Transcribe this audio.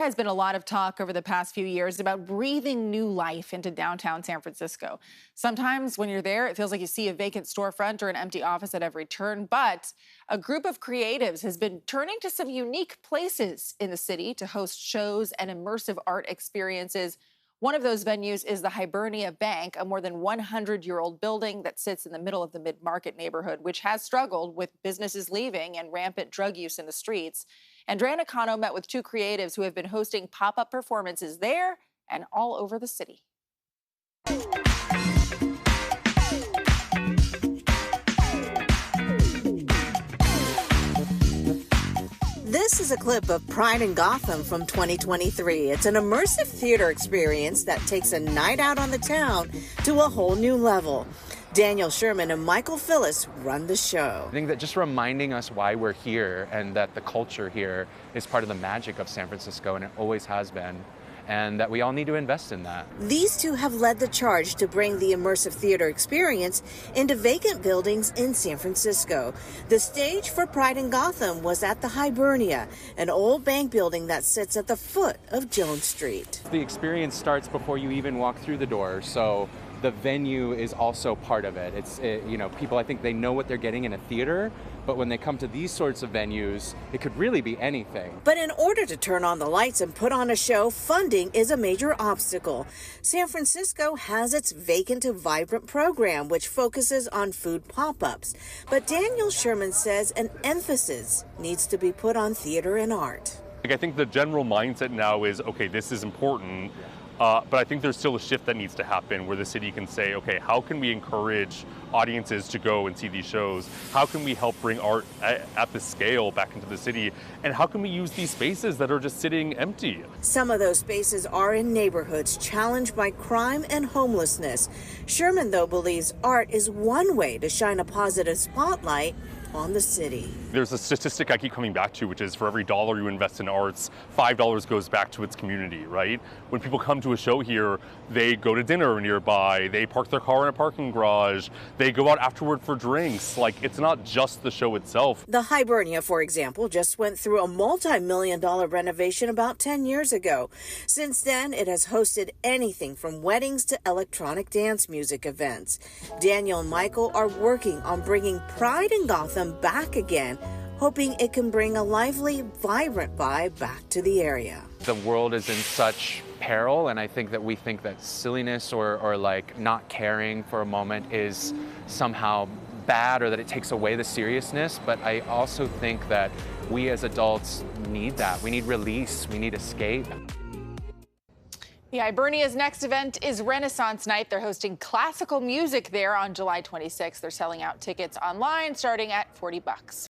Has been a lot of talk over the past few years about breathing new life into downtown San Francisco. Sometimes when you're there, it feels like you see a vacant storefront or an empty office at every turn. But a group of creatives has been turning to some unique places in the city to host shows and immersive art experiences. One of those venues is the Hibernia Bank, a more than 100-year-old building that sits in the middle of the mid-market neighborhood, which has struggled with businesses leaving and rampant drug use in the streets. Andrea Nakano met with two creatives who have been hosting pop-up performances there and all over the city. This is a clip of Pride in Gotham from 2023. It's an immersive theater experience that takes a night out on the town to a whole new level. Daniel Sherman and Michael Phillis run the show. I think that just reminding us why we're here and that the culture here is part of the magic of San Francisco, and it always has been, and that we all need to invest in that. These two have led the charge to bring the immersive theater experience into vacant buildings in San Francisco. The stage for Pride in Gotham was at the Hibernia, an old bank building that sits at the foot of Jones Street. The experience starts before you even walk through the door, so the venue is also part of it. People, I think they know what they're getting in a theater, but when they come to these sorts of venues, it could really be anything. But in order to turn on the lights and put on a show, funding is a major obstacle. San Francisco has its Vacant to Vibrant program, which focuses on food pop-ups. But Daniel Sherman says an emphasis needs to be put on theater and art. I think the general mindset now is, okay, this is important. But I think there's still a shift that needs to happen where the city can say, okay, how can we encourage audiences to go and see these shows? How can we help bring art at this scale back into the city? And how can we use these spaces that are just sitting empty? Some of those spaces are in neighborhoods challenged by crime and homelessness. Sherman, though, believes art is one way to shine a positive spotlight on the city. There's a statistic I keep coming back to, which is for every dollar you invest in arts, $5 goes back to its community, right? When people come to a show here, they go to dinner nearby, they park their car in a parking garage, they go out afterward for drinks. Like, it's not just the show itself. The Hibernia, for example, just went through a multi-million-dollar renovation about 10 years ago. Since then, it has hosted anything from weddings to electronic dance music events. Daniel and Michael are working on bringing Pride in Gotham back again, hoping it can bring a lively, vibrant vibe back to the area. The world is in such peril, and I think that we think that silliness or like not caring for a moment is somehow bad or that it takes away the seriousness. But I also think that we as adults need that. We need release. We need escape. The Hibernia's next event is Renaissance Night. They're hosting classical music there on July 26th. They're selling out tickets online starting at $40.